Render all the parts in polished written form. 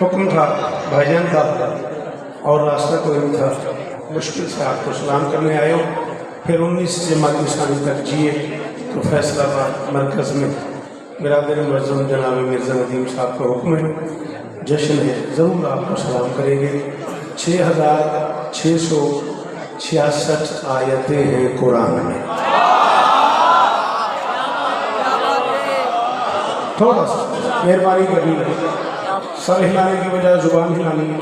हुक्म था भाईजान का और रास्ता कोई था, मुश्किल से आपको सलाम करने आए हो। फिर 19 जमाती सानी तक जिए तो फैसलाबाद मरकज़ में बिरादर मज़लूम जनाब मिर्ज़ा नदीम साहब का हुक्म है, जश्न है, ज़रूर आपको सलाम करेंगे। 6666 आयतें हैं कुरान में। थोड़ा सा मेहरबानी करनी है, सर हिलाने की बजाय जुबान हिलानी है।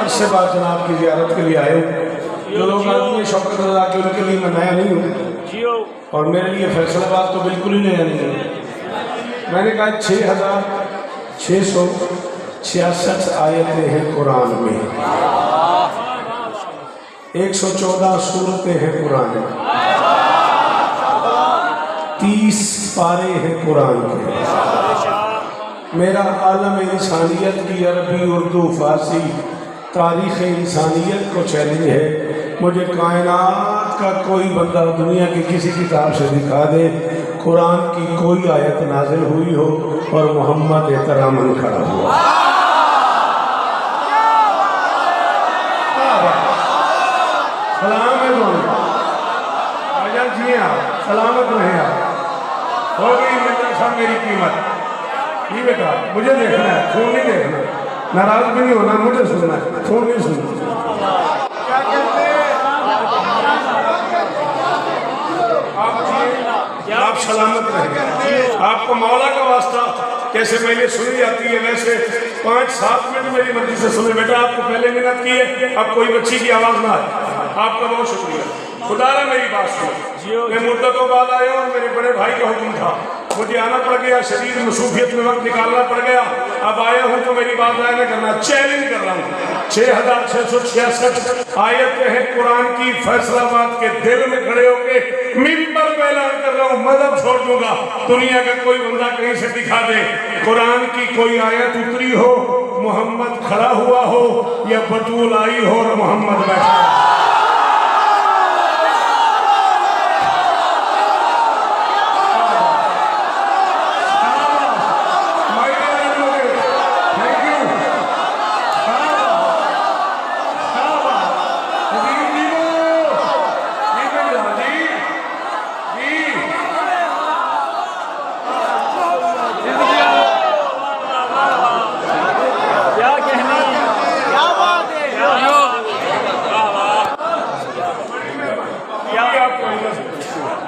अरसे बाद जनाब की ज़ियारत के लिए आए हो। जो लोग आदमी शौकत रज़ा के उनके लिए मैं नया नहीं हूँ और मेरे लिए फैसलाबाद तो बिल्कुल ही नया नहीं है। मैंने कहा 6666 आयतें हैं कुरान में, 114 सूरतें हैं कुरान में, 30 पारे हैं कुरान के। मेरा आलम इंसानियत की अरबी उर्दू फारसी तारीख़ इंसानियत को चैलेंज है। मुझे कायनात का कोई बंदा दुनिया की किसी किताब से दिखा दे कुरान की कोई आयत नाजिल हुई हो और मोहम्मद एहतरामन खड़ा हुआ। सलाम है जी, आप सलामत रहे। आप हो गई साहब मेरी कीमत। ये बेटा मुझे देखना है, फोन नहीं देखना, नाराज भी नहीं होना, मुझे सुनना है, फोन नहीं सुनना। क्या कहते हैं आप सलामत रहेंगे। आपको मौला का वास्ता कैसे पहले सुनी जाती है वैसे 5-7 मिनट मेरी मर्जी से सुने। बेटा आपको पहले मिन्नत की है, अब कोई बच्ची की आवाज़ ना आए। आपका बहुत शुक्रिया। खुदारा मेरी बात सुनो, मैं मुद्दतों बाद आया और मेरे बड़े भाई का हुक्म था, मुझे आना पड़ गया, शरीर मसूफियत में वक्त निकालना पड़ गया। अब आया हूँ तो मेरी बात आया न करना, चैलेंज कर रहा हूँ। 6666 आयतें हैं कुरान की। फैसलाबाद के दिल में खड़े होके मिंबर पे ऐलान कर रहा हूँ, मजहब छोड़ दूंगा। दुनिया का कोई बंदा कहीं से दिखा दे कुरान की कोई आयत उतरी हो, मोहम्मद खड़ा हुआ हो या बतूल आई हो और मोहम्मद बैठा।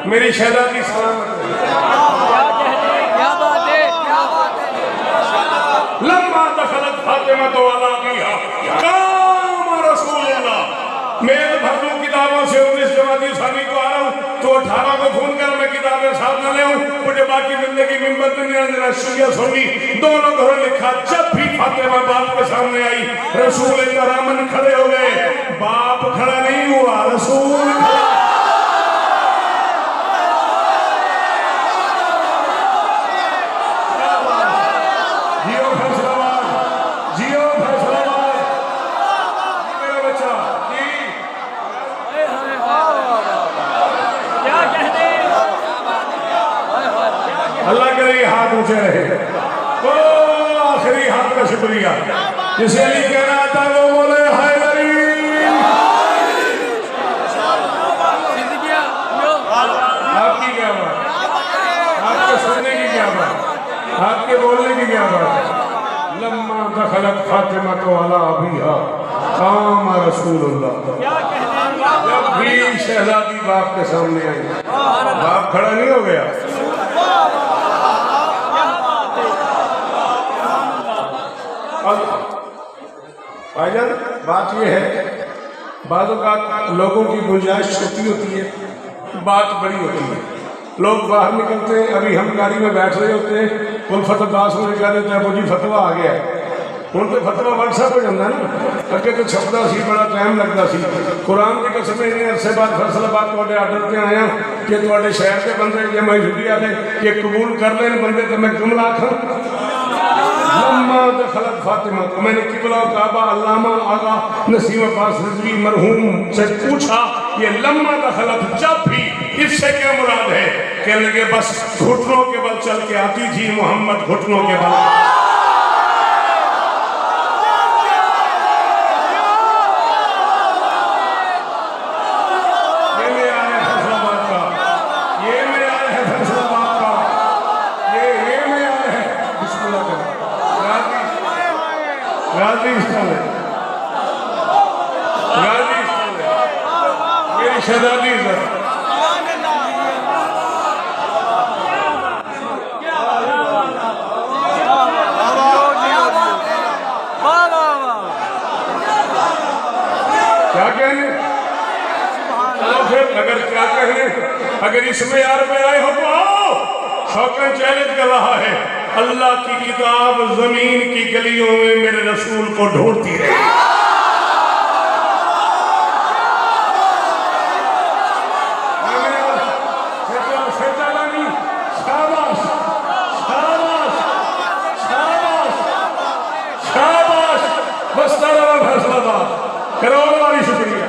मेरी शहजादी सलामत लम्मा दखलत फातिमा तो अला किया काम रसूलुल्लाह। मैं भर दूं किताबों से 19 जमाती सानी को आ रहा हूँ तो 18 को फोन कर मैं किताबें साथ न ले आऊं। मुझे बाकी जिंदगी मिंबर पे नहीं आना, शिया सुन्नी दोनों घरों लिखा। जब भी फातिमा बाप के सामने आई रसूल एहतरामन खड़े हो गए। बाप खड़ा नहीं हुआ, रसूल हाथ ऊंचे रहे। वो आखिरी हाथ का शुक्रिया जिसे अली कहना आता है वो बोले हैदरी। आपकी क्या बात, आपके सुनने की क्या बात, आपके बोलने की क्या बात। लम्मा दखलत फातिमा तो अला अबीहा काम रसूलुल्लाह। जब भी शहजादी बाप के सामने आई, बाप खड़ा नहीं हो गया। भाईजान बात यह है, बाज़ औक़ात लोगों की गुंजाइश छोटी होती है, बात बड़ी होती है। लोग बाहर निकलते हैं, अभी हम गाड़ी में बैठ रहे होते हैं, उल्फत अब्बास मुझे कह देते हैं मुझे फतवा आ गया है। हूँ तो फतवा व्हाट्सएप हो जाता है ना, अगे तो छपता सी बड़ा टाइम लगता सी। कुरान की कसम इन्ने अरसे बाद फैसलाबाद तुहाडे आर्डर से आया कि तुहाडे शहर के बंदे जे मैं छुट्टी वाले कि कबूल कर लें बंदे तो मैं जुमला आखा लम्मा दखलत फातिमा। तो मैंने किबला काबा अल्लामा आगा नसीम अब्बास रिजवी मरहूम से पूछा ये लम्मा दखलत जब भी इससे क्या मुराद है? कहने लगे बस घुटनों के बल चल के आती थी मोहम्मद, घुटनों के बल। गाजीस्तान है, गाजीस्तान है मेरी शहजादी सर। क्या कहने, चलो फिर अगर क्या कहने, अगर इसमें यार में आए हो तो आओ। शौकन चैलेंज कर रहा है, अल्लाह की किताब जमीन की गलियों में मेरे रसूल को ढूंढती रहे। शाबाश शाबाश शाबाश शाबाश, बस तारा फैसलाबाद करोड़ वाली शुक्रिया।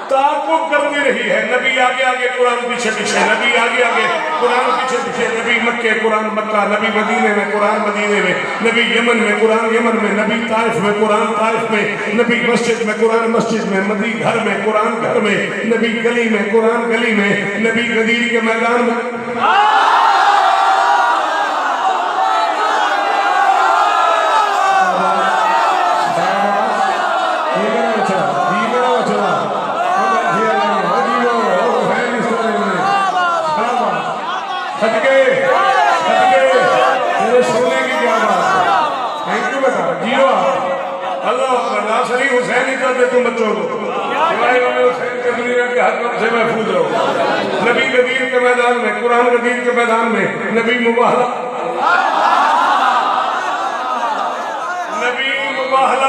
ताक़ुब करती रही है, नबी आगे आगे कुरान पीछे पीछे, नबी आगे आगे कुरान पीछे पीछे, नबी मक्के कुरान मक्का, नबी मदीने में कुरान मदीने में, नबी यमन में कुरान यमन में, नबी ताइफ में कुरान ताइफ में, नबी मस्जिद में कुरान मस्जिद में, नबी घर में कुरान घर में, नबी गली में कुरान गली में, नबी गदीर के मैदान में। हुसैन ही कर दे तुम बच्चों को, हुसैन के दुनिया के हर गम से महफूज रहो। नबी गदीर के मैदान में कुरान गदीर के मैदान में, नबी मुबाहला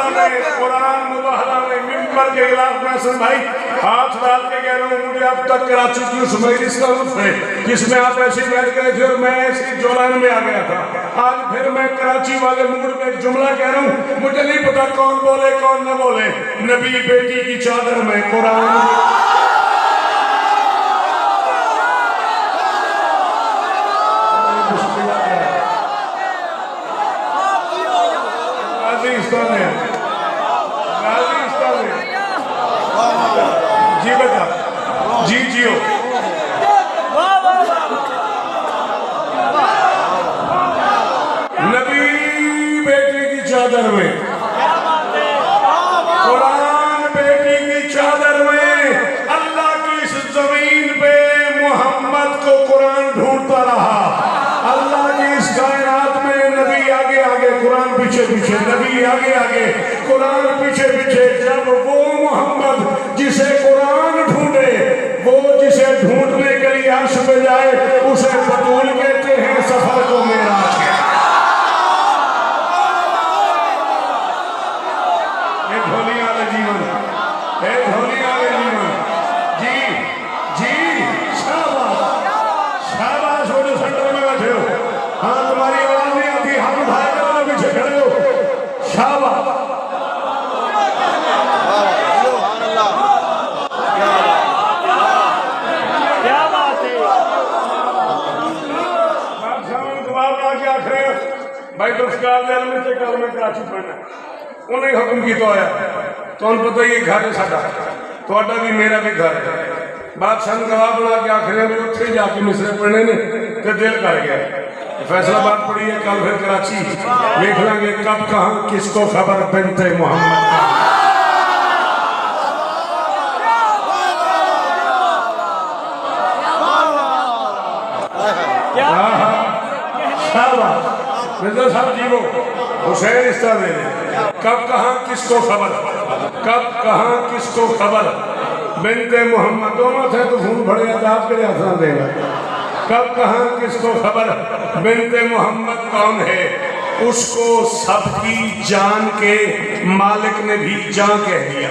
में कुरान मुबाहला में मिंबर के खिलाफ मैं सुन भाई हाथ डाल के कह रहा हूँ, मुझे अब तक कराची की उस मजलिस का लुत्फ है जिसमें आप ऐसे बैठ गए थे और मैं ऐसी जोलान में आ गया था। आज फिर मैं कराची वाले मूड में एक जुमला कह रहा हूँ, मुझे नहीं पता कौन बोले कौन न बोले, नबी बेटी की चादर में कुरान। जी बता जी जियो नबी बेटी की चादर में कुरान बेटी की चादर में, अल्लाह की इस जमीन पे मोहम्मद को कुरान ढूंढता रहा। अल्लाह की इस कायनात में नबी आगे आगे कुरान पीछे पीछे, नबी आगे आगे कुरान पीछे पीछे। जब वो मोहम्मद जिसे कुरान ढूंढे, वो जिसे ढूंढने के लिए अर्श पे जाए, उसे बतूल कहते हैं, सफर को मेराज कहते हैं। ढोली वाले जीवन, ढोली वाले जीवन। जी जी शाबाश शाबाश, वो जो सेंटर में बैठे हो, हाँ तुम्हारी आवाज नहीं आती, हाथ उठाए करो, पीछे खड़े हो, शाबाश। भाई तो उसका में से कल में कराची पढ़ना उन्हें हुक्म की तो आया तो पता ही घर है साडा, थोड़ा भी मेरा भी घर है। बादशाह गवाह बना के आखिर भी उत्थे जाके मिसरे पढ़ने ने तो दिल कर गया। फैसलाबाद पढ़ी है, कल फिर कराची देख लेंगे कब कहाँ किसको खबर बिनते मोहम्मद का। मिर्जा साहब जी वो हुसैन इस तरह दे कब कहाँ किसको खबर, कब कहाँ किसको खबर बिनते मोहम्मद, दोनों थे तो खून भरे आप के लिए हंसना देगा। कब कहाँ किसको खबर बिनते मोहम्मद कौन है, उसको सबकी जान के मालिक ने भी जान कह दिया।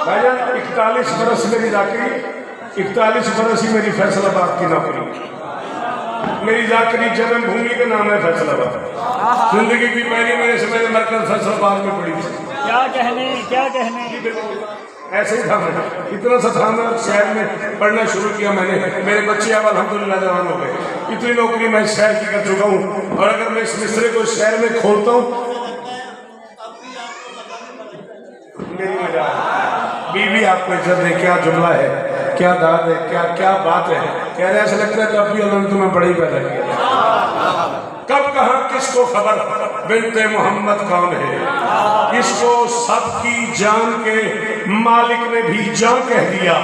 भाईजान 41 बरस मेरी जाकरी, 41 बरस ही मेरी फैसलाबाद की नौकरी। मेरी जाकरी जन्मभूमि का नाम है फैसलाबाद। जिंदगी की पहली मेरे समय मरकज फैसलाबाद में पड़ी थी। क्या कहने ऐसे ही था, मैं इतना सा था, मैं शहर में पढ़ना शुरू किया मैंने, मेरे बच्चे अब अल्हम्दुलिल्लाह जवान हो गए। इतनी नौकरी मैं शहर की कर चुका हूँ, और अगर मैं इस मिसरे को शहर में खोलता हूँ, मेरी मजा बीवी आपको इज्जत दे, क्या जुमला है, क्या दाद है, क्या क्या बात है। कह रहे ऐसा लगता है तब भी अल्लाह ने तुम्हें बड़ी पैदा किया। कब कहाँ किसको खबर बिन्ते मोहम्मद कौन है, इसको सबकी जान के मालिक ने भी जान कह दिया।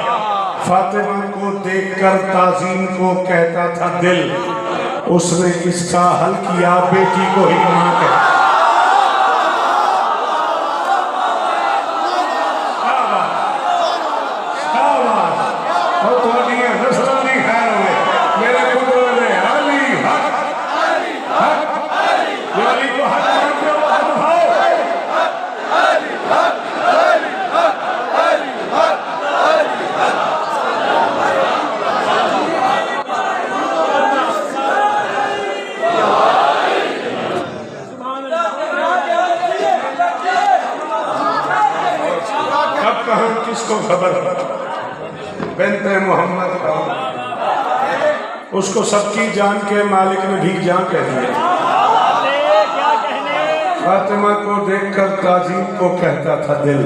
फातिमा को देखकर ताजीम को कहता था दिल, उसने इसका हल किया बेटी को ही मां कह। किसको खबर बिन्ते मोहम्मद का, उसको सबकी जान के मालिक ने भी जान कह दिया। फातिमा को देखकर ताजीम को कहता था दिल,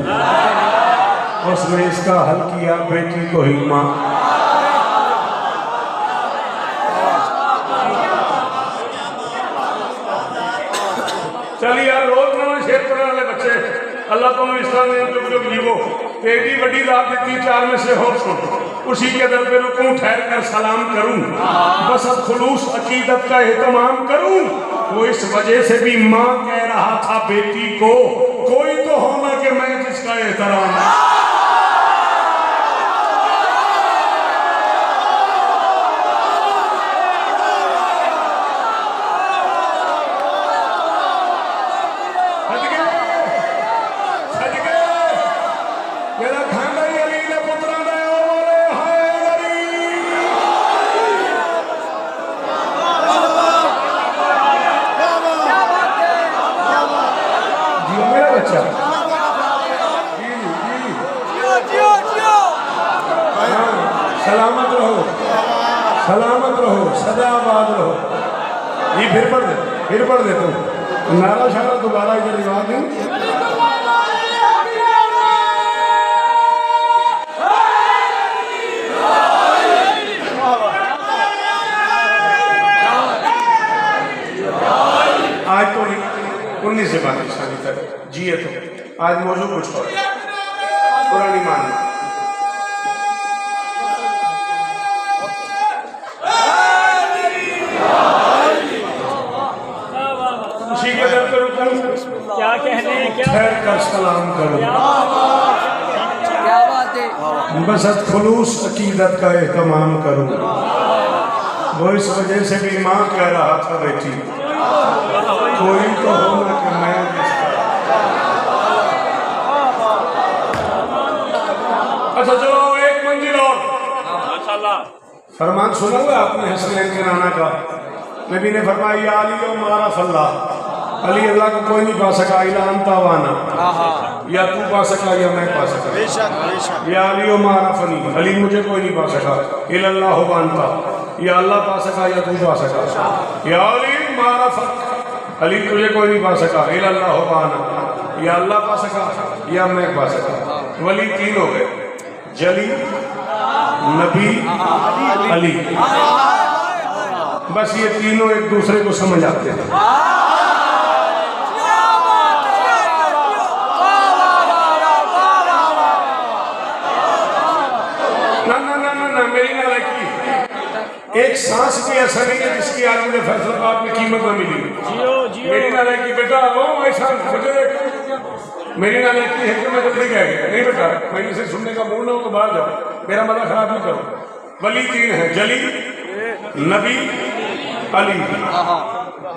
उसने इसका हल किया बेटी को ही मां। चलिए यार, रोज नवा शेर पढ़ने वाले बच्चे अल्लाह को इस्लाम जो जीवो, तेरी बड़ी रात दी 4 में से हो सुन, उसी के दर पे रुकूं ठहर कर सलाम करूं, बस अब खुलूस अकीदत का एहतमाम करूं। वो इस वजह से भी माँ कह रहा था बेटी को, कोई तो होना कि मैं जिसका एहतराम। सलामत रहो, सलामत रहो, सदाबाद रहो। ये फिर पढ़ दे तुम नारा शारा दोबारा इधर रिवाज है। आज तो 19 से 32 साल तक जिए तो आज मौजूद कुछ और पुरानी मान। क्या कहने, क्या कर सलाम करो, क्या बात है, बस खुलूस अकीदत का एहतमाम करूं। वो इस वजह से भी माँ कह रहा था बेटी, कोई तो होना कि मैं जिसका। अच्छा चलो एक मंजिल और माशाल्लाह। फरमान सुना हुआ आपने हसनैन के नाना का, नबी ने फरमाया अली ओ मारा फल्ला, अली अल्लाह को कोई नहीं पा सका, इला अंता वाना, या तू पा सका या मैं पा सका। बेशक या अली ओ मारा फनी, अली मुझे कोई नहीं पा सका, इला अल्लाह वानता, या अल्लाह पा सका या तू पा सका। या अली मारा फक, अली तुझे कोई नहीं पा सका, इला अल्लाह वाना, या अल्लाह पा सका या मैं पा सका। वली 3 हो गए, जली, नबी, अली। बस ये तीनों एक दूसरे को समझ आते हैं। ना ना ना ना ना मेरी ना लड़की, एक सांस भी ऐसा नहीं है जिसकी आज मुझे फैसलाबाद में कीमत न मिली। मेरी ना लड़की बेटा वो ऐसा मेरी ना लड़की है कि मैं जल्दी कह गया नहीं बेटा, मैंने से सुनने का मूड ना हो तो बाहर जाओ, मेरा मजा खराब नहीं करो। वली 3 है, जली, नबी, अली।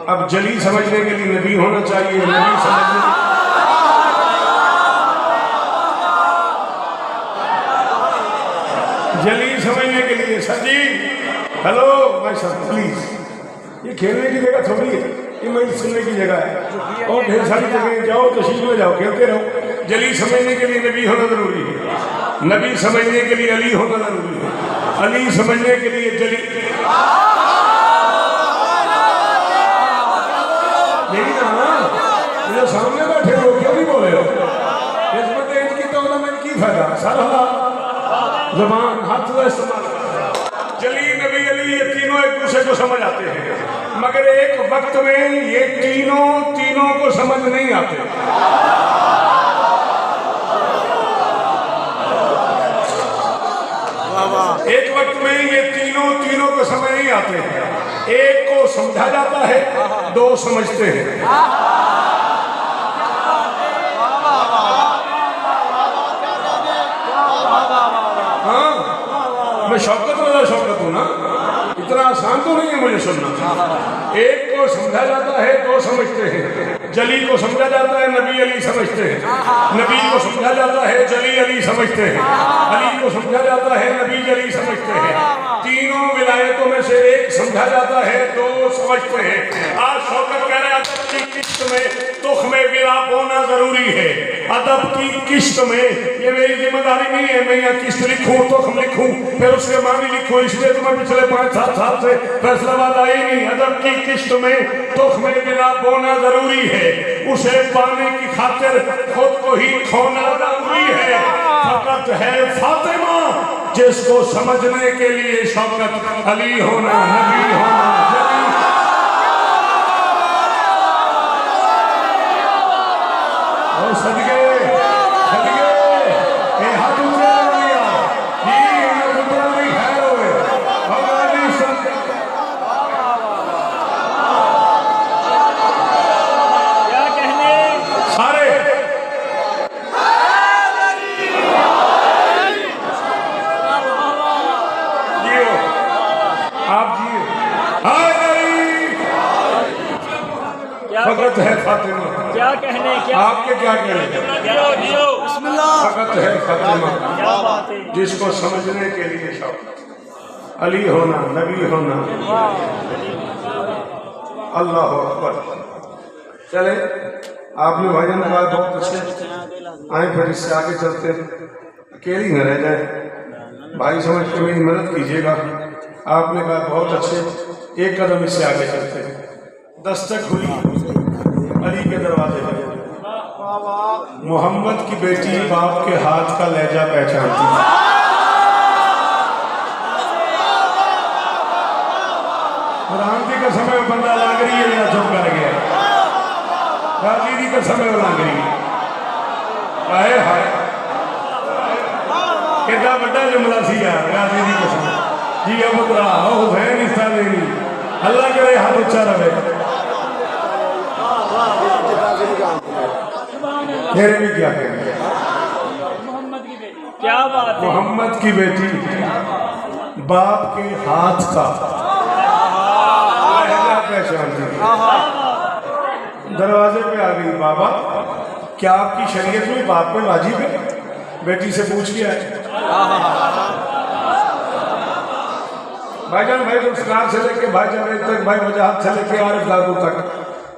अब जली समझने के लिए नबी होना चाहिए, नबी समझने जली समझने के लिए सजी। हेलो भाई साहब प्लीज, ये खेलने की जगह थोड़ी है, ये मैं सुनने की जगह है। और ढेर सारी जगह जाओ, तशरीफ में जाओ, खेलते रहो। जली समझने के लिए नबी होना जरूरी है, नबी समझने के लिए अली होना जरूरी है, अली समझने के लिए जली। यही ना जो सामने बैठे हो क्यों नहीं बोले हो? इनकी तो मैंने की फायदा सारा जबान हाथ का इस्तेमाल। जली नबी अली ये तीनों एक दूसरे को समझ आते हैं, मगर एक वक्त में ये तीनों को समझ नहीं आते। एक वक्त में ये तीनों को समझ नहीं आते हैं। एक को समझा जाता है, दो समझते हैं। हाँ, मैं शौकत हूँ ना, इतना आसान तो नहीं है मुझे सुनना। एक को समझा जाता है, दो समझते हैं। जली को समझा जाता है, नबी अली समझते हैं। नबी को समझा जाता है, जली अली समझते हैं। अली को समझा जाता है, नबी जली समझते हैं। तीनों विलायतों में से एक समझा जाता है, दो समझते हैं। आज शौकत कह रहे हैं अदब की किस्त में तुख में विलाप होना जरूरी है। अदब की किस्त में ये मेरी जिम्मेदारी नहीं है, मैं यहाँ किस्त लिखूं, तुख लिखूं, फिर उसके मानी लिखूं, इसलिए तो मैं पिछले 5-7 साल से फैसलाबाद आई नहीं। अदब की किस्त में तुख में विलाप होना जरूरी है। उसे पाने की खातिर खुद को ही खोना जरूरी है। फकत है फातिमा जिसको समझने के लिए शौकत अली होना, नबी होना, जली। और सदके ये हाथ ऊंचा कर लिया, ये ऊपर नहीं खैर हुए। और अली क्या कहने सारे जियो, आप जिए। फकत है फातिमा, क्या कहने क्या आपके क्या कहने? फकत है फातिमा क्या बात है। जिसको समझने के लिए शौकत अली होना, नबी होना। अल्लाह अकबर। चले, आपने भाईजान कहा बहुत अच्छे, आए फिर इससे आगे चलते, अकेली न रह जाए। भाई समझ के मेरी मदद कीजिएगा। आपने कहा बहुत अच्छे, एक कदम इससे आगे चलते हैं। दस्तक हुई अली के दरवाजे पर। मोहम्मद की बेटी बाप के हाथ का लहजा पहचानती थी। रामजी का समय बंदा लाग रही है या चुप कर गया? गाजी जी का समय लाग रही है। हाय हाय कितना बड़ा जुमला सी यार। गाजी जी का समय जी अब उतरा हुसैन हिस्सा देनी। अल्लाह करे हाथ उच्चा रहे। मेरे भी क्या कहेंगे? क्या बात है। मोहम्मद की बेटी बाप के हाथ का लहजा पहचानती थी। दरवाजे पे आ गई। बाबा क्या आपकी शरीयत में बाप पे वाजिब है? बेटी से पूछ के आए। भाईजान भाई गुलशनार से लेके भाई जावेद तक, भाई वजाहत से लेके आरिफ लागू तक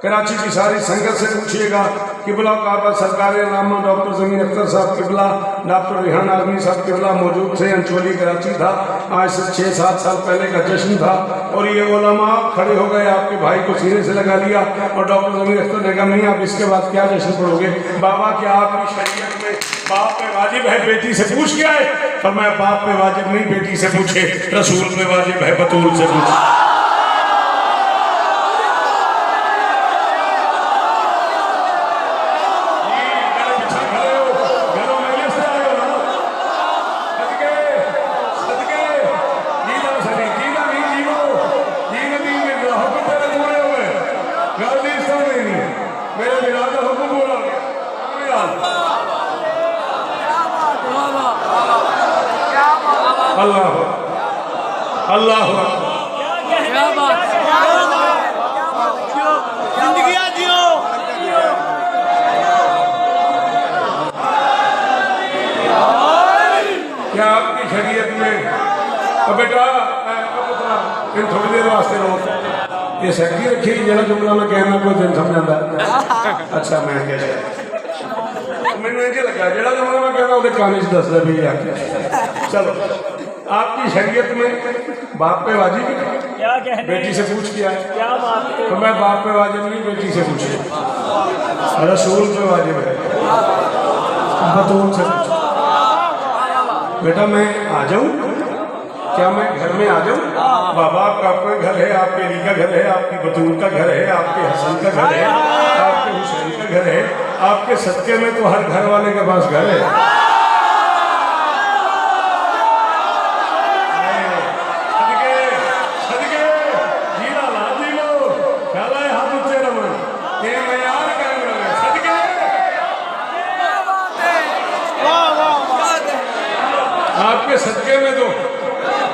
कराची की सारी संगत से पूछिएगा। किबला काबा सरकार नामा डॉक्टर जमीन अख्तर साहब किबला, डॉक्टर रिहान आजमी साहब किबला मौजूद थे। अंचोली कराची था। आज से 6-7 साल पहले का जश्न था और ये उलमा खड़े हो गए, आपके भाई को सीने से लगा लिया और डॉक्टर जमीन अख्तर ने कहा नहीं आप इसके बाद क्या जश्न पढ़ोगे? बाबा क्या आपकी शरीयत में बाप पे वाजिब है? बेटी से पूछ के आए। पर मैं बाप पे वाजिब नहीं, बेटी से पूछे। रसूल पे वाजिब है, बतूल से पूछे। अल्लाह अल्लाह क्या बात जिंदगी जियो। क्या आपकी शरीयत में बेटा इन थोड़ी देर वास्ते लोग ये सैकड़ी रखी जरा जुमला में कहना कोई दिन समझा। अच्छा मैं क्या मैंने ये लगा जरा जुमला में कहना वो कानी से दस भी आके। चलो आपकी शरीयत में बाप पे वाजिब है? क्या कहने बेटी से पूछ किया है। क्या बात है। तो मैं बाप पे वाजिब नहीं, बेटी से पूछे। रसूल पे वाजिब है, बतूल से पूछे। बेटा मैं आ जाऊं, क्या मैं घर में आ जाऊं? बाबा आपका अपना घर है, आपके अली का घर है, आपकी बतूल का घर है, आपके हसन का घर है, आपके हुसैन का घर है, आपके सदके में तो हर घर वाले के पास घर है। सदके सदके जीला ला जी लो ख्याला है हाथ ऊंचे रमन के मैं यार करूंगा सदके। आपके सदके में तो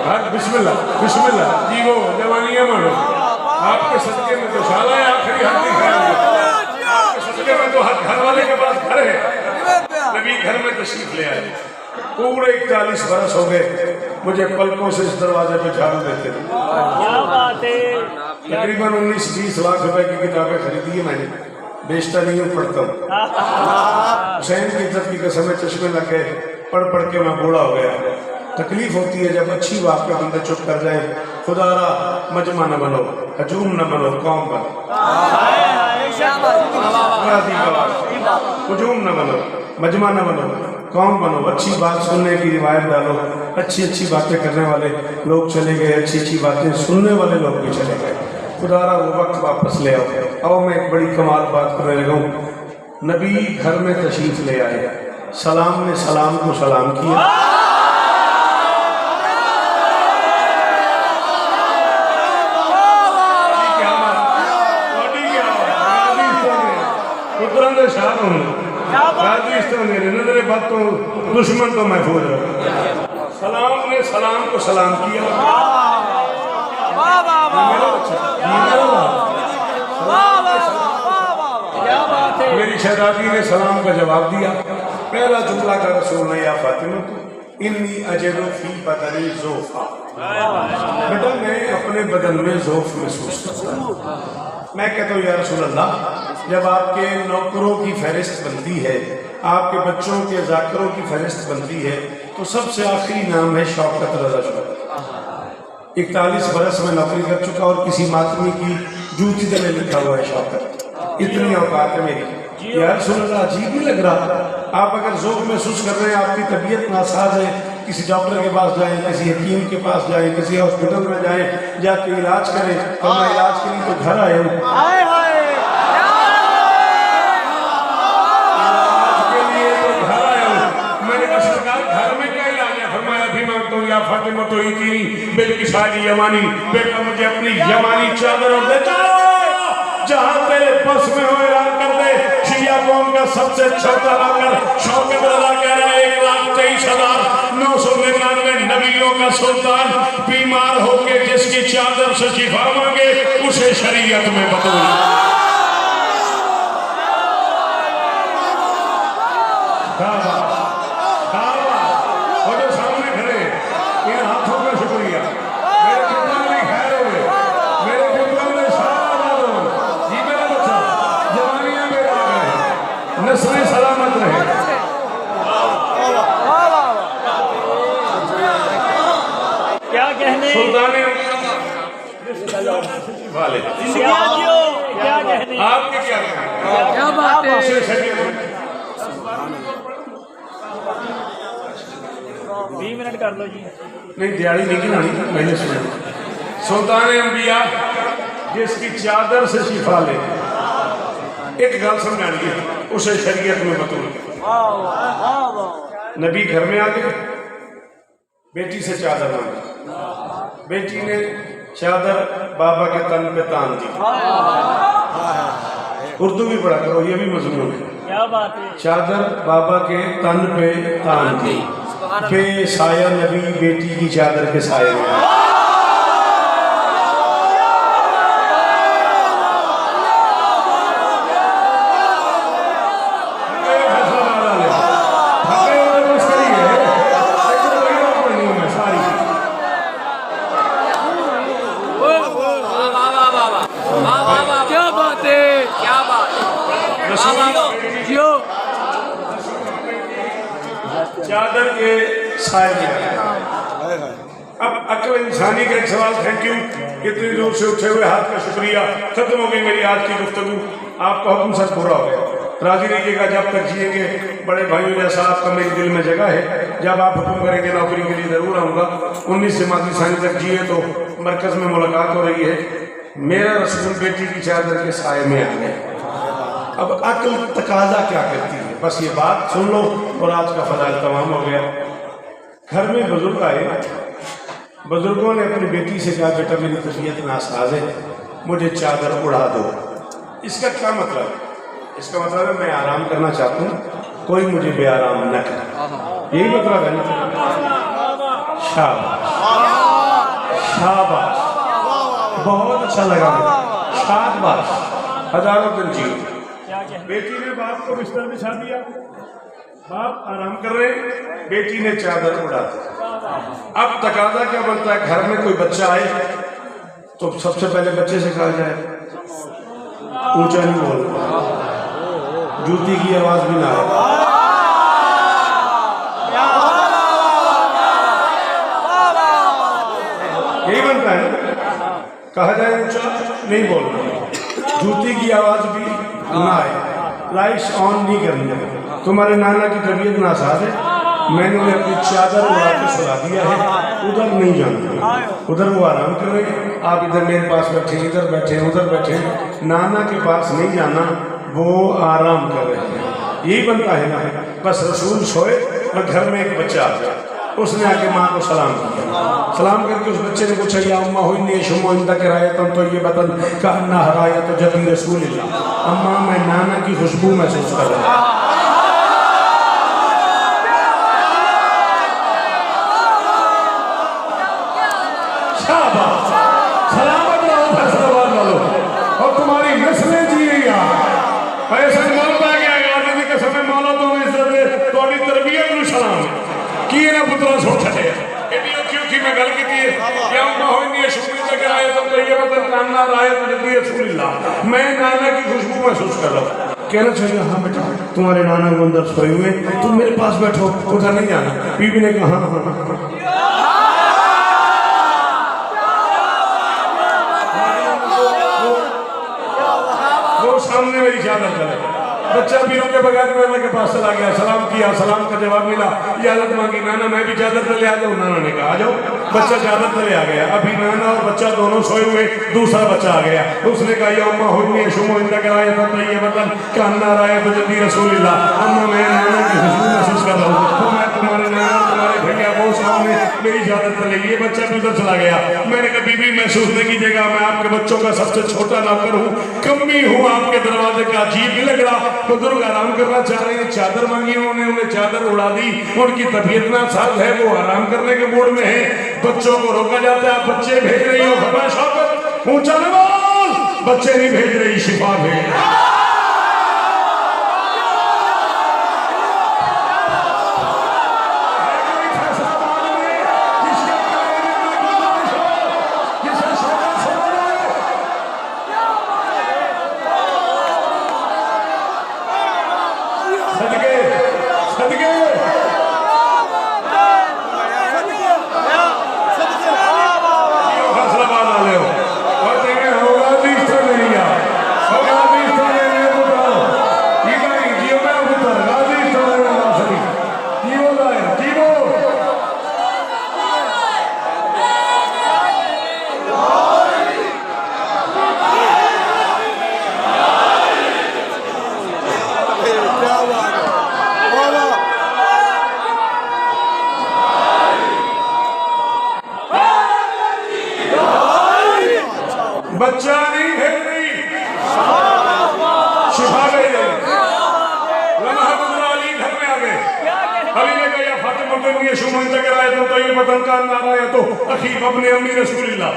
हर बिस्मिल्लाह बिस्मिल्लाह जी वो जवानियां मानो, आपके सदके में तो शाला है आखिरी हद दिखाएंगे, आपके सदके में तो हर घर वाले के पास घर है। नबी घर में तशरीफ ले आए, पूरे 41 बरस हो गए मुझे पलकों से इस दरवाजे पे झाड़ू देते थे। क्या बात है। तकरीबन 19-20 लाख रुपए की किताबें खरीदी है मैंने, बेचता नहीं हूँ, पढ़ता हूँ। हुसैन की इज्जत की कसम में चश्मे लग गए, पढ़ पढ़ के मैं बूढ़ा हो गया। तकलीफ होती है जब अच्छी बात पे बंदे चुप कर जाए। खुदारा मजमा न बनो, हजूम न बनो, कौम बनो, हजूम न बनो, मजमा न बनो, कौम बनो। अच्छी बात सुनने की रिवायत डालो, अच्छी अच्छी बातें करने वाले लोग चले गए, अच्छी अच्छी बातें सुनने वाले लोग भी चले गए। खुदारा वो वक्त वापस ले आओ। अब मैं एक बड़ी कमाल बात करने लगा हूँ। नबी घर में तशरीफ ले आए, सलाम ने सलाम को सलाम किया, दुश्मन तो महफूज है। सलाम ने सलाम को सलाम किया, मेरी शहजादी ने सलाम का जवाब दिया। पहला जुमला का रसूल ने या फातिमा इन्नी अजरो फी बदनी ज़ोफ़ा, बेटा मैं अपने बदन में ज़ोफ़ महसूस करता हूँ। मैं कहता हूँ या रसूल अल्लाह, जब आपके नौकरों की फहरिस्त बनती है, आपके बच्चों के जाकिरों की फहरिस्त बनती है, तो सबसे आखिरी नाम है शौकत रज़ा शौकत। 41 बरस में नौकरी कर चुका और किसी मातमी की जूती तले लिखा हुआ है शौकत। इतनी औकात है मेरी। यार रसूल अल्लाह, अजीब नहीं लग रहा? आप अगर ज़ौक़ महसूस कर रहे हैं, आपकी तबीयत नासाज है, किसी डॉक्टर के पास जाएं, किसी हकीम के पास जाएं, किसी हॉस्पिटल में जाएं, जाके इलाज करें। और मैं इलाज के लिए तो घर आया हूँ, फातिमा तो इतनी बेलकिसारी यमानी, बेटा मुझे अपनी यमानी चादर और दे जहां तेरे बस में हो ऐलान कर दे। शिया कौम का सबसे छोटा लाकर शौकत रज़ा कह रहा है 1,23,999 नबियों का सुल्तान बीमार होके जिसकी चादर से शिफा मांगे उसे शरीयत में बतूल। सलामत रहे। क्या कहने सुल्तान वाले क्या कहने आपके क्या क्या बात है। 20 मिनट कर लो जी। नहीं दिहाड़ी नहीं गिनानी, मैंने सुना। सुल्तान अंबिया जिसकी चादर से शिफा ले, एक गल समझानी है, उसे शरीयत में बतूल। नबी घर में आ गए, बेटी से चादर मांगी, बेटी ने चादर बाबा के तन पे तान दी। उर्दू भी पढ़ा करो, ये भी मजमून है। क्या बात है। चादर बाबा के तन पे तान दी, बेसाया नबी बेटी की चादर के साये में। चादर के साए में। अब अक्ल इंसानी का एक सवाल, थैंक यू, इतनी दूर से उठे हुए हाथ का शुक्रिया। खत्म हो गई मेरी आज की गुफ्तगू, आपका हुक्म सच पूरा हो गया। राजी रहिएगा, जब तक जिएंगे बड़े भाइयों जैसा आपका मेरे दिल में जगह है। जब आप हुक्म करेंगे नौकरी के लिए ज़रूर आऊँगा। 19 जमाती सानी तक जिए तो मरकज़ में मुलाकात हो रही है। मेरा रसूल बेटी की चादर के साए में आ गया। अब अक्ल तकाजा क्या करती है, बस ये बात सुन लो और आज का फजाइल तमाम हो गया। घर में बुजुर्ग आए, बुजुर्गों ने अपनी बेटी से कहा, बेटा मेरी तबीयत नासाज है, मुझे चादर उड़ा दो। इसका क्या मतलब है? इसका मतलब है मैं आराम करना चाहता हूँ, कोई मुझे बेआराम न करे, यही मतलब है ना। शाबाश शाबाश, बहुत अच्छा लगा, शाबाश, हजारों दिन जी। बेटी ने बाप को बिस्तर बिछा दिया, बाप आराम कर रहे, बेटी ने चादर उड़ा दी। अब तकादा क्या बनता है, घर में कोई बच्चा आए तो सबसे पहले बच्चे से कहा जाए ऊंचा नहीं बोल, जूती की आवाज भी ना आए। यही बनता है ना, कहा जाए ऊंचा नहीं बोलना, जूती की आवाज भी ना आए, लाइट्स ऑन नहीं करनी है। तुम्हारे नाना की तबीयत नासाज है, मैंने उन्हें अपनी चादर उड़ा के सुला दिया है, उधर नहीं जाना, उधर वो आराम कर रहे हैं, आप इधर मेरे पास बैठे, इधर बैठे, उधर बैठे, नाना के पास नहीं जाना, वो आराम कर रहे हैं। यही बनता है ना। बस रसूल सोए और घर में एक बच्चा आ गया, उसने आके माँ को सलाम किया। सलाम करके उस बच्चे ने पूछा, या अम्मा हुई शुमो इंदा कराया तुम तो ये बतन कहना हराया तो जदी रसूलिल्लाह, अम्मा मैं नाना की खुशबू महसूस कर रहा हूँ। सलामत रहो फैसलाबाद वालों, और तुम्हारी नस्लें जिएगा। ऐसा मौला गया गाने की कसम है, मौला तो इज्जत है, थोड़ी तरबियत नु सलाम किए ना पुत्रा सो छटे एडी क्योंकि मैं गल की थी क्या उम्मा होई नहीं शुक्र तक आए तो ये मतलब कान्ना राय तो जल्दी रसूलुल्लाह, मैं नाना की खुशबू महसूस कर रहा हूं। कहना चाहिए हाँ बेटा तुम्हारे नाना को अंदर सोए हुए, तुम मेरे पास बैठो, उधर नहीं जाना। बीबी ने कहा हाँ। सामने मेरी चादर चले, बच्चा पीरों के बगैर नाना के पास चला गया, सलाम किया, सलाम का जवाब मिला, इजाजत मांगी, नाना मैं भी चादर तले आ जाऊँ। नाना ने कहा आ जाओ। बच्चा चादर तले आ गया, अभी नाना और बच्चा दोनों सोए हुए, दूसरा बच्चा आ गया, उसने कहा या अम्मा हुई शुमो इंदा कराया था तो ये मतलब कहना राय तो जल्दी रसूलिल्लाह, अम्मा मैं नाना की खुशबू महसूस कर रहा हूँ, तो मैं तुम्हारे नाना तुम्हारे भैया वो सामने मेरी चादर तले, ये बच्चा भी उधर चला गया। मैंने कहा बीबी महसूस नहीं कीजिएगा, मैं आपके बच्चों का सबसे छोटा नौकर हूँ, कमी हूँ, आपके दरवाजे का अजीब नहीं लग रहा। बुजुर्ग आराम करना चाह रहे हैं, चादर मांगी उन्होंने, उन्हें चादर उड़ा दी, उनकी तबीयत नासाज है, वो आराम करने के मूड में है, बच्चों को रोका जाता है, बच्चे भेज रही हो, फरमाया शौकत ऊंचा न बोल, बच्चे नहीं भेज रही, शिफा भेज रही। बच्चा नहीं भेज रही, शिफा भेज रही। लम्हा गुजरा, अली घर में आ गए, अली ने कहा फातिमा को शुमो इंदा कराया तो ये बतन का नारा है तो अखीब अपने अम्मी रसूलिल्लाह,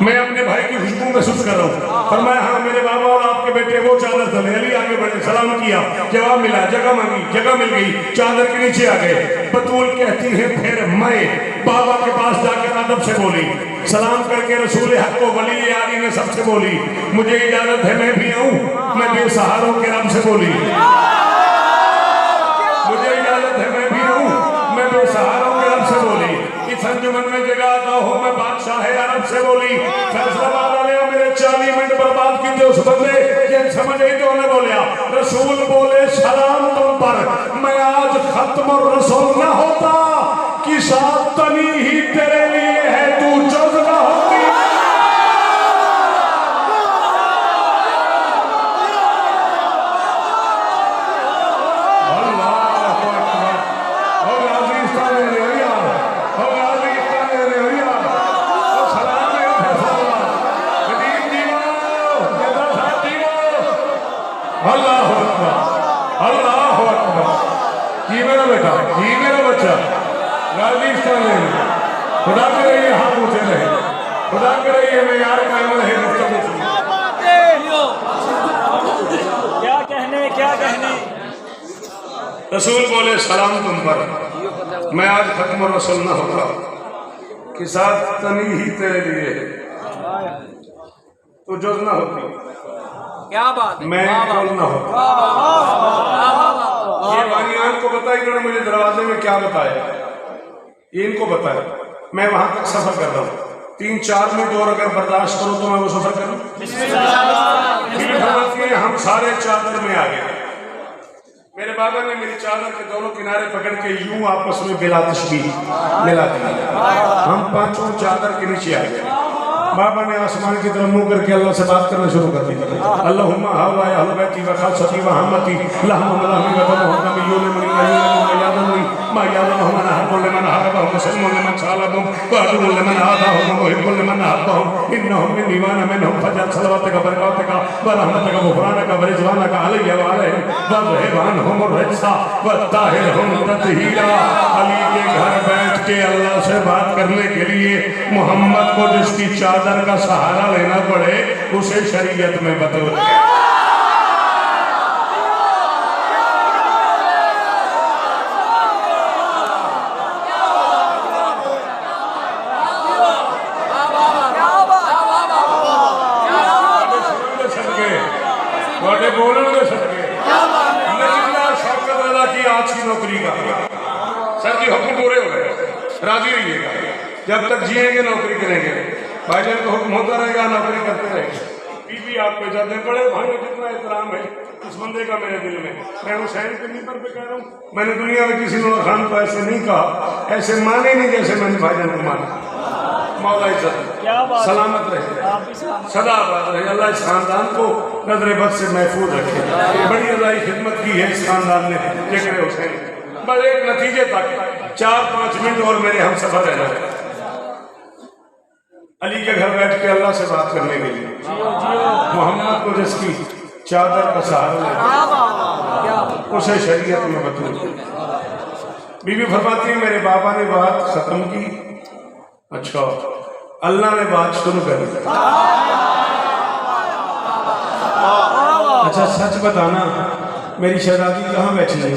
मैं अपने भाई की खुशबू महसूस कर रहा हूँ। फरमाया हाँ मेरे बाबा और आपके बेटे वो चादर तले। अली आगे बढ़े, सलाम किया, जवाब मिला, जगह मांगी, जगह मिल गई, चादर के नीचे आ गए। बतूल कहती है फिर मैं बाबा के पास जाकर अदब से बोली, सलाम करके रसूल हक को वली यारी ने सबसे बोली, मुझे इजाजत है मैं भी आऊं, मैं बेसहारों के रब से बोली, मुझे इजाजत है मैं भी आऊं, मैं बेसहारों के रब से बोली। इस अंजुमन में जगाता हूँ मैं बादशाह अरब से बोली फैसलाबाद वाले मेरे 40 मिनट बर्बाद की थे उस बंदे ये समझ आई तो उन्हें बोलिया रसूल बोले सलाम तुम पर मैं आज खत्म रसूल ना होता कि साथ तनी ही तेरे लिए है तू जज ना होती। जी मेरा बच्चा राजस्थान में खुदा करे ये हाथ ऊंचे रहे खुदा करे ये मेयार कायम रहे क्या कहने रसूल बोले सलाम तुम पर मैं आज खत्म रसूल न होता कि साथ तनी ही तेरे लिए तो जो ना होती क्या बात मैं कौन ना होता। ये बानियान को बताया इन्होंने मुझे दरवाजे में क्या बताया ये इनको बताया मैं वहां तक सफर कर रहा हूँ 3-4 मिनट और अगर बर्दाश्त करो तो मैं वो सफर करूँ। हम सारे चादर में आ गए मेरे बाबा ने मेरी चादर के दोनों किनारे पकड़ के यूं आपस में बिला तशबीह मिला दिया हम पांचों चादर के नीचे आ गए। बाबा ने आसमान की तरफ मुंह करके अल्लाह से बात करना शुरू कर दी अल्लाहुम्मा हवा या अहल बैती व खासती व हमती लहम मलामी व तमहम यूने मन यादनी मा यादन हम ना हर मन हरब मुसलमान मन सालबम व अदुल मन आदा हम मुहिब्बुल मन अहबहम इन्नहुम मिन ईमान मिनहुम फजा सलवत का बरकत का व रहमत का गुफरान का व रिजवान का अलैहि व अलैहि व रहमान हम रज्सा व ताहिर हम ततहीरा। अली के घर बैठ के अल्लाह से बात करने के लिए मोहम्मद को जिसकी चादर का सहारा लेना पड़े उसे शरीयत में बतौर बोलने सके शौकत अदा की आज की नौकरी का सर जी हुक्म पूरे हो गए राजी रहिएगा जब तक जिएंगे नौकरी करेंगे भाईजान को हुक्म होता रहेगा नौकरी करते रहेंगे बीवी आपको जाते बड़े भाई जितना एहतराम है उस बंदे का मेरे दिल में मैं हुसैन के मिंबर पे कह रहा हूँ मैंने दुनिया में किसी नूर खान को ऐसे नहीं कहा ऐसे माने नहीं जैसे मैंने भाईजान को माना। मौला इज्जत सलामत रहे सदा आबाद रहे अल्लाह इस खानदान को नजर बद से महफूज रखे बड़ी अल्लाह खिदमत की है इस खानदान ने जिक्र हुसैन बस एक नतीजे तक 4-5 मिनट और मेरे हम सफर रहना अली के घर बैठ के अल्लाह से बात करने के लिए मोहम्मद को जिसकी चादर का सहारा उसे शरीयत में बतूल बीबी फरमाती मेरे बाबा ने बात खत्म की अच्छा अल्लाह ने बात शुरू कर दी। अच्छा सच बताना मेरी शहजादी कहाँ बैठी है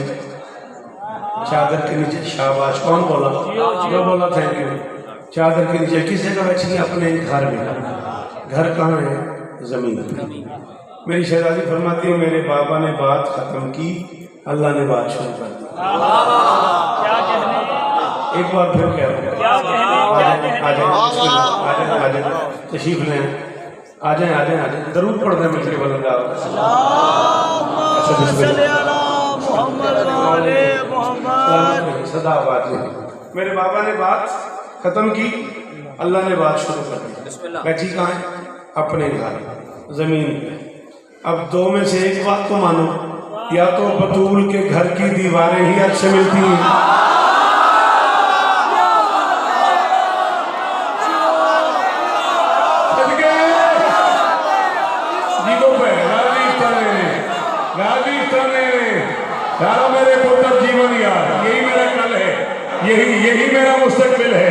चादर के नीचे शाबाश कौन बोला जो बोला थैंक यू चादर के नीचे किस जगह बैठी है अपने घर में घर कहाँ है जमीन मेरी शहजादी फरमाती है मेरे बाबा ने बात खत्म की अल्लाह ने बात शुरू कर दी। एक बार फिर क्या आ जाए तशरीफ ले आ जाए जरूर पढ़ दें मिलकर बोलूँगा सदा बात मेरे बाबा ने बात खत्म की अल्लाह ने बात शुरू कर दी। बैठी कहाँ है अपने घर जमीन पे। अब दो में से एक बात तो मानो या तो बतूल के घर की दीवारें ही अच्छे मिलती हैं यारा मेरे पुत्र जीवन यार यही मेरा कल है यही मेरा मुस्तकबिल है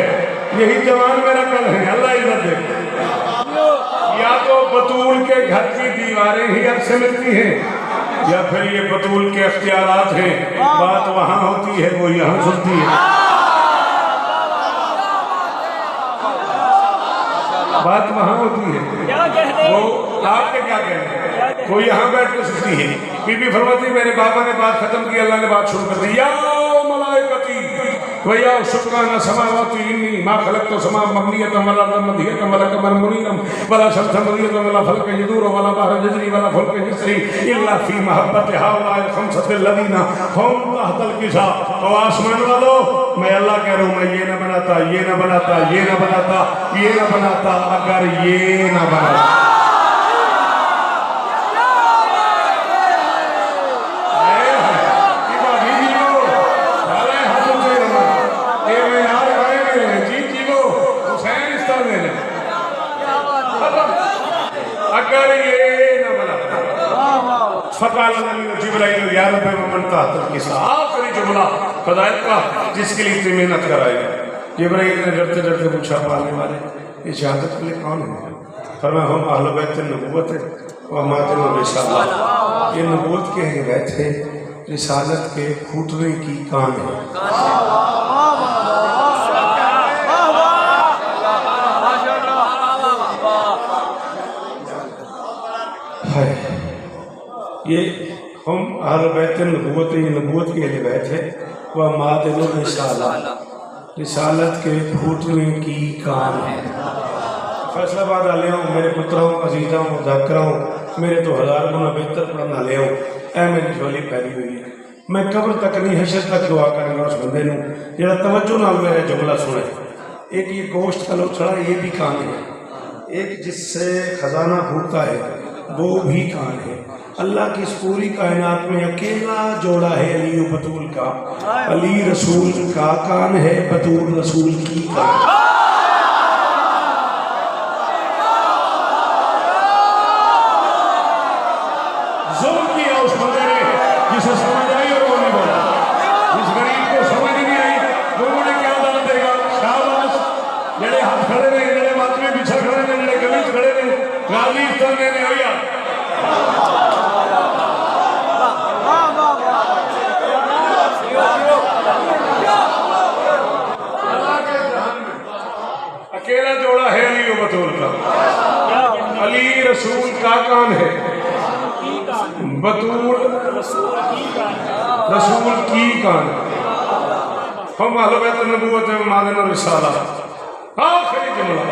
यही जवान मेरा कल है अल्लाह इज्जत दे। या तो बतूल के घर की दीवारें ही अच्छे मिलती हैं या फिर ये बतूल के अख्तियारात हैं बात वहाँ होती है वो यहाँ सुनती है बात वहाँ होती है वो आपके क्या कहने वो यहाँ बैठ के सुनती है। बीबी फरमाती मेरे बाबा ने बात खत्म की अल्लाह ने बात शुरू कर दी या मलाइकती वया शुक्राना समावातु इन्नी मा खलक़तु समा मबनियतम वला मदियतम वला कमर मुनीरम वला शम्स मुनीरम वला फलक यदूर वला बहर यजरी वला फलक यसरी इल्ला फी महब्बति हाउला खमसतिल लदीना हम तहतल किसा। ओ आसमान वालों, मैं अल्लाह कह रहा हूँ, मैं ये ना बनाता, ये ना बनाता, ये ना बनाता, ये ना बनाता अगर ये ना बनाता। अगर ये न बनाता फकाल जिब्राइल या रब्बी मन तहतल किसा, आखिरी जुमला खुदायत का जिसके लिए इतनी मेहनत कराई। जिब्राइल ने डरते डरते पूछा, पालने वाले ये शहादत के लिए कौन है? फरमाया हम अहले बैत नबूवत व मातिन रिसालत। ये नबूवत के हैं बैत है, रिसालत के फूटने की कान है। ये हम अहले बैत नबूवत, ये नबूवत के लिए बैत है, वह मातिन रिसालत, रिसालत के फूटने की कान है। फैसलाबाद आले हूँ मेरे पुत्रों, अजीज़ों, मुज़ाकरों, मेरे तो हज़ार गुना बेहतर पढ़ना ले हूँ। ऐ मेरी झोली फैली हुई है, मैं कब्र तक नहीं हशर तक दुआ करूँगा उस बंदे नूं जेड़ा तवज्जो नाल मेरा जुमला सुने। एक ये गोश्त का लोचड़ा, ये भी कान है। एक जिससे खजाना फूटता है, वो भी कान है। अल्लाह की इस पूरी कायनात में अकेला जोड़ा है अली व बतूल का। अली रसूल का कान है, बतूल रसूल की कान। जुल्म किया उस बंदे ने जिसे समझ आई और वो नहीं बोला। जिस गरीब को समझ नहीं आई लोगों ने क्या दान देगा? शाबाश। जेड़े हाथ खड़े ने, जेड़े माथे में बिछा खड़े ने, जेड़े गली खड़े ने, गाली करने ने होया। अकेला जोड़ा है अली व बतूल का। अली रसूल का कान है, बतूल रसूल की कान। हम अहले बैत नबूवत व मातिन रिसालत। आखिरी जुमला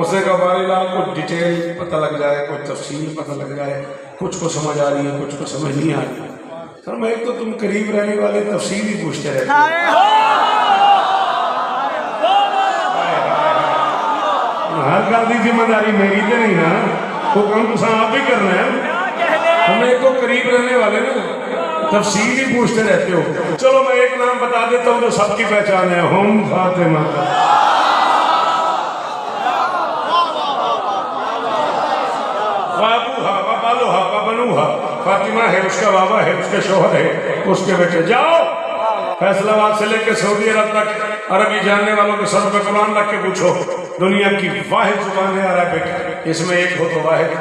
उसे का बारीलाल को डिटेल पता लग जाए, कुछ तफसील पता लग जाए, कुछ को समझ आ रही है, कुछ को समझ नहीं आ रही। सर मैं तो तुम करीब रहने वाले तफसील ही पूछते रहते हो। हर गल की जिम्मेदारी मेरी तो नहीं ना, वो काम तो आप ही करना है। हमें तो करीब रहने वाले ना तफसील ही पूछते रहते हो। चलो मैं एक नाम बता देता हूँ जो सबकी पहचान है, हम फातिमा का। बाबूहा, बालूहा, बनूहा। फातिमा है, उसका बाबा है, उसके शोहर है, उसके बेटे। जाओ फैसलाबाद से लेकर सऊदी अरब तक अरबी जानने वालों के सर पे कुरान रख के पूछो, दुनिया की वाहिद जुबान है अरबिक। इसमें एक हो तो वाहिद,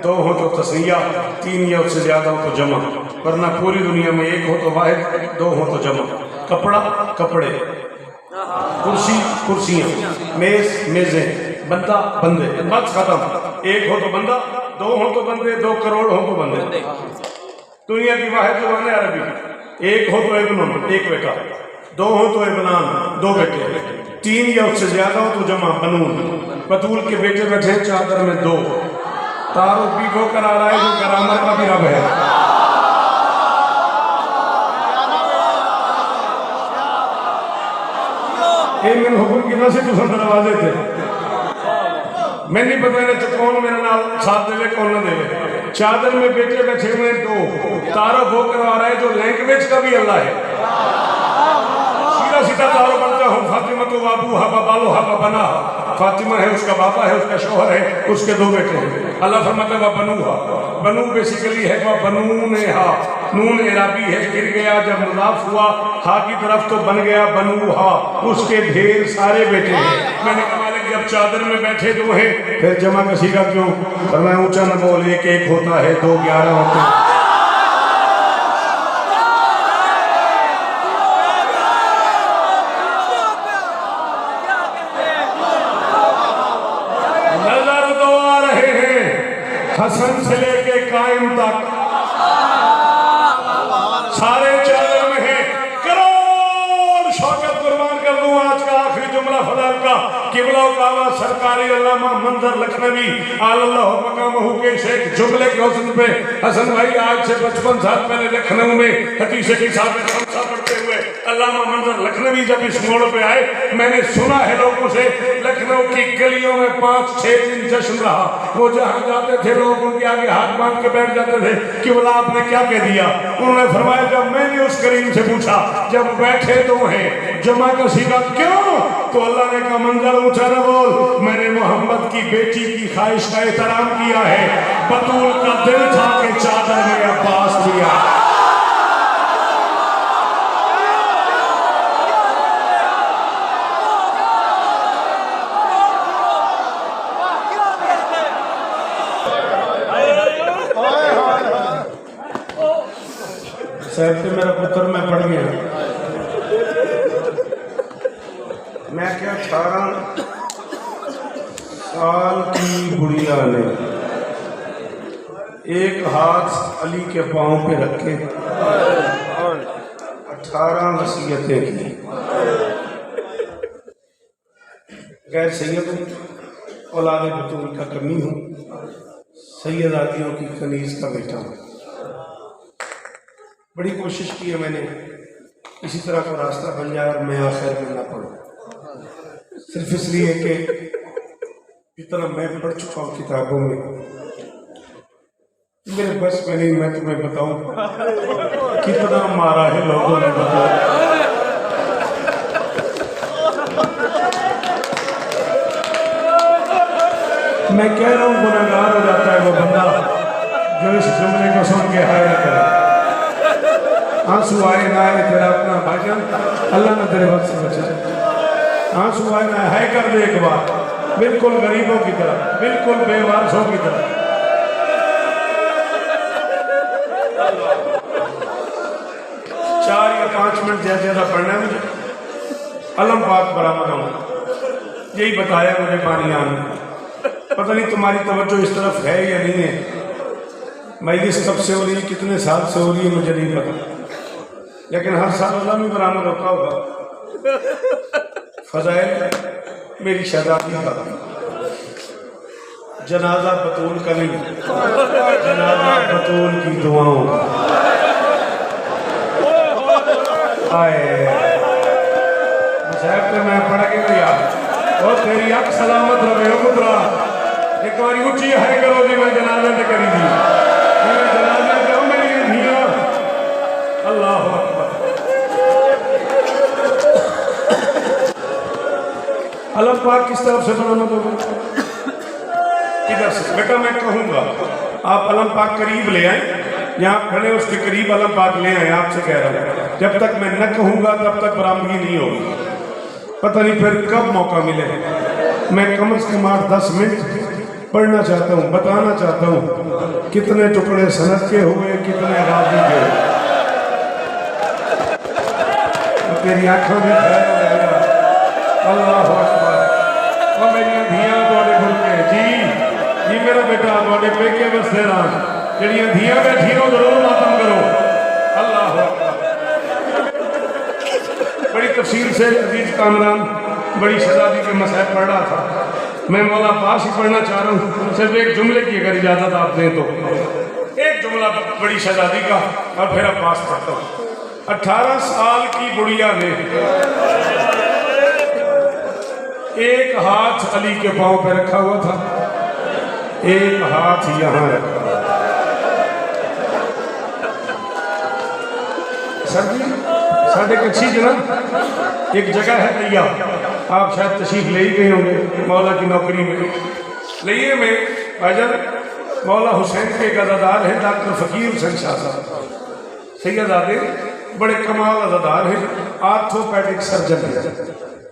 दो हो तो तस्निया, तीन या उससे ज्यादा हो तो जमा। वरना पूरी दुनिया में एक हो तो वाहिद, दो हो तो जमा। कपड़ा कपड़े, कुर्सी कुर्सियां, मेज मेजें, बंदा बंदे, बस खत्म। एक हो तो बंदा, दो हो तो बंदे, 2 करोड़ हो तो बंदे। दुनिया की वाहिद जुबान है अरबी। एक हो तो इब्न, एक बेटा, दो हो तो इब्नान, 2 बेटे, तीन या उससे ज्यादा हो तो जमा, बनून। बतूल के बेटे बैठे चादर में 2। तारो पीको करा रहा है जो करामत का भी रब है। मैंने हुक्म किया से तुम दरवाजे थे, मैं नहीं पता इन्हें कौन मेरे नाल साथ देवे कौन ना देवे। चादर में बेटे बैठे हुए 2। तारुफ वो करवा रहा है जो लैंग्वेज का भी अल्लाह है। सीधा सीधा तारुफ बनता हूँ, फातिमा तो बाबू हा बालो हा बना। फातिमा है, उसका बाबा है, उसका शोहर है, उसके 2 बेटे हैं। अल्लाह फरमाता है बनू हा। बनू बेसिकली है वह बनू ने हा, नून इराबी है, गिर गया जब मुनाफ हुआ हा की तरफ तो बन गया बनू हा। उसके ढेर सारे बेटे हैं। मैंने कहा जब चादर में बैठे 2 हैं फिर जमा कसी का क्यों? पर मैं ऊंचा न बोल, एक एक होता है, 2 11 होते हैं। नजर 2 आ रहे हैं, हसन से लेके कायम तक सारे चादर में है। करोड़ शौकत कुर्बान जुमला फजाल का किबला काबा सरकारी अल्लामा मंजर लखनवी आल्लाह मकामहू के शेख जुमले के हसन पे हसन भाई आज से 55 साल पहले लखनऊ में हदीस की साहब खमसा पढ़ते हुए अल्लामा मंजर लखनवी जब इस मोड़ पे आए, मैंने सुना है लोगों से लखनऊ की गलियों में 5-6 दिन जश्न रहा। वो जहाँ जाते थे लोग उनके आगे हाथ बांध के बैठ जाते थे कि बोला आपने क्या कह दिया। उन्होंने फरमाया जब मैंने उस करीम से पूछा जब बैठे तो हैं जमा का सीधा क्यों, तो अल्लाह ने कहा मंजर ऊंचा न बोल, मैंने मोहम्मद की बेटी की ख्वाहिश का एहतराम किया है। बतूल का दिल था कि चादर में अब्बास दिया। साहब से मेरा पुत्र मैं पढ़ गया, मैं क्या 18 साल की बुढ़िया ने एक हाथ अली के पांव पे रखे 18 वसीयतें की। गैर सैयद औलाद बतूल का कमी हूँ, सैयदादियों की कनीज का बेटा हूँ। बड़ी कोशिश की है मैंने इसी तरह का रास्ता बन जाए और मैं आखिर में ना पढ़ूं, सिर्फ इसलिए कि इतना मैं पढ़ चुका हूँ किताबों में, मेरे बस में नहीं मैं तुम्हें बताऊं कितना मारा है लोगों ने। बताया मैं कह रहा हूँ गुनहगार हो जाता है वो बंदा जो इस जुमले को सुन के हाय करे। आंसू आए ना आए तेरा अपना भाईजान, अल्लाह ने तेरे वक्त से बचा। आंसू आए ना है कर दे एक बार, बिल्कुल गरीबों की तरह, बिल्कुल बेवारसों की तरह। 4 या 5 मिनट ज्यादा पढ़ना है मुझे। अलम पाक बराबर हूँ, यही बताया मुझे पानी आने। पता नहीं तुम्हारी तवज्जो इस तरफ है या नहीं है। मजलिस कब से हो रही है, कितने साल से हो रही है मुझे नहीं पता, लेकिन हर साल अल्लाह में बरामद होता होगा। फजाइल मेरी शहजादी का जनाजा बतूल का नहीं, जनाजा बतूल की दुआओं का। आए साहब मैं पढ़ के गया और तेरी अख सलामत रहे हो पुत्रा। एक बार ऊंची है करो जी मैं जनाजा से करी थी, मैं जनाजा क्यों मेरी धिया। अल्लाह अकबर। अलम पाक किस तरफ से बरामद होगा? इधर से। बेटा मैं कहूँगा आप अलम पाक करीब ले आए, यहाँ खड़े उसके करीब अलम पाक ले आए। आपसे कह रहा हूँ जब तक मैं न कहूँगा तब तक बरामदगी नहीं होगी। पता नहीं फिर कब मौका मिले। मैं कम से कम 8-10 मिनट पढ़ना चाहता हूँ, बताना चाहता हूँ कितने टुकड़े सनद के हुए, कितने राजी के हुए। तो तेरी आँखों में अल्लाह अकबर। और मेरी धियां थोड़े गुरु के जी मेरा बेटा थोड़े पेके बसते रहा, जड़ियाँ धियां बैठी हो जरूर मातम करो। अल्लाह अकबर। बड़ी तफसील से अजीज कामरान बड़ी शहजादी के मसाइब पढ़ रहा था। मैं मौला पास ही पढ़ना चाह रहा हूँ, सिर्फ एक जुमले की अगर इजाज़त आप दें तो एक जुमला बड़ी शहजादी का और फिर अब पास पढ़ता हूँ। 18 साल की बुढ़िया ने एक हाथ अली के पांव पे रखा हुआ था, एक हाथ यहाँ रखा। सर जी साढ़े कच्छी जनाब एक जगह है लिया, आप शायद तशरीफ ले ही गए होंगे मौला की नौकरी में। लिये में भाईजान मौला हुसैन के एक अज़ादार है डॉक्टर फ़कीर हुसैन शाह साहब, सैयदादे बड़े कमाल अज़ादार हैं, आर्थोपैडिक सर्जन है।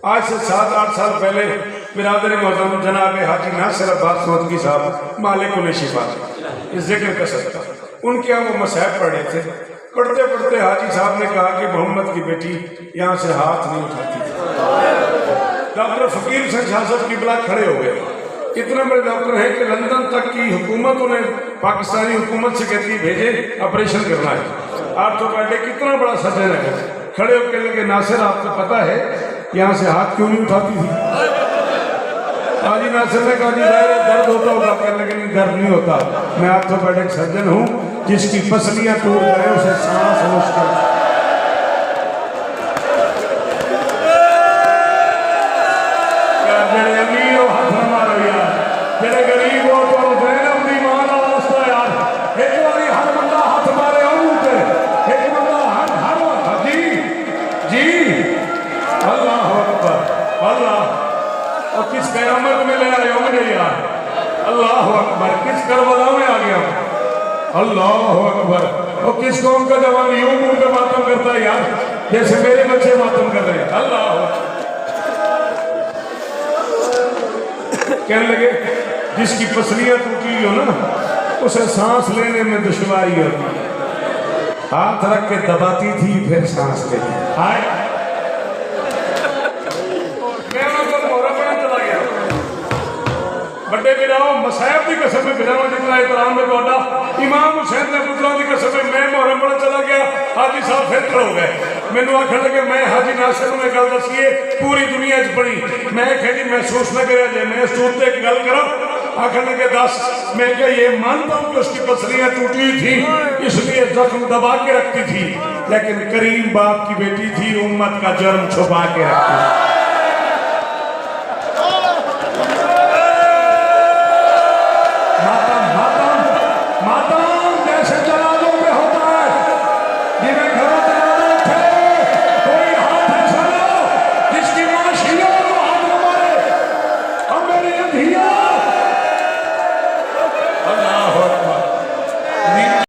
आज से 7-8 साल पहले बिरादर मौजूद जनाब हाजी नासिर अब्बास सोदगी साहब मालिकुल शिफा इस जिक्र कर सकता, उनके यहाँ वो मसाइब पढ़े थे। पढ़ते पढ़ते हाजी साहब ने कहा कि मोहम्मद की बेटी यहाँ से हाथ नहीं उठाती थी। डॉक्टर फ़कीर हुसैन शाह साहब किबला खड़े हो गए। इतने बड़े डॉक्टर हैं कि लंदन तक की हुकूमत उन्हें पाकिस्तानी हुकूमत से कहती भेजे ऑपरेशन करना है। आर्थोपैडिक कितना बड़ा सर्जन है, खड़े होकर लगे नासिर आपको पता है यहाँ से हाथ क्यों नहीं उठाती थी? हाजी नासिर ने कहा जी ज़ाहिर दर्द होता होगा, कहने लगे नहीं दर्द नहीं होता, मैं ऑर्थोपेडिक सर्जन हूँ, जिसकी पसलियाँ टूट गए उसे सांस मुश्किल। जेड़े अमीर हो हाथ न मारो यार, जेड़े गरीब हो तो जैनब दी मां दा वास्ता यार, एक बारी हर बंदा हाथ मारे उनते, एक बंदा हर जी जी अल्लाह अकबर अल्लाह। और किस क़यामत में ले आए हो मुझे यार, अल्लाह अकबर, किस करबला में आ गया, अल्लाह अकबर। और किस कौम का जवान यूं मुंह पे मातम करता है यार, जैसे मेरे बच्चे मातम कर रहे हैं, अल्लाह। कहने लगे जिसकी पसलियां टूटी हो ना उसे सांस लेने में दुश्वारी होती, हाथ रख के दबाती थी फिर सांस लेती। हाय बड़े बिराओ मसायब की कसम में बिराओ जितना एहतराम में तोड़ा, इमाम हुसैन ने पुत्रों की कसम में मैं मुहर्रम पढ़न चला गया, हाजी साहब फिर खड़े हो गए, मैनू आखन लगे मैं हाजी नासिर ने गल दसीए पूरी दुनिया च पढ़ी, मैं कह जी महसूस न करा जाए, मैं सूरत एक गल करो, आखन लगे दस, मैं क्या ये मानता हूँ कि उसकी पसलियां टूटी हुई थी इसलिए जख्म दबा के रखती थी, लेकिन करीम बाप की बेटी थी, उम्मत का जर्म छुपा के रखती।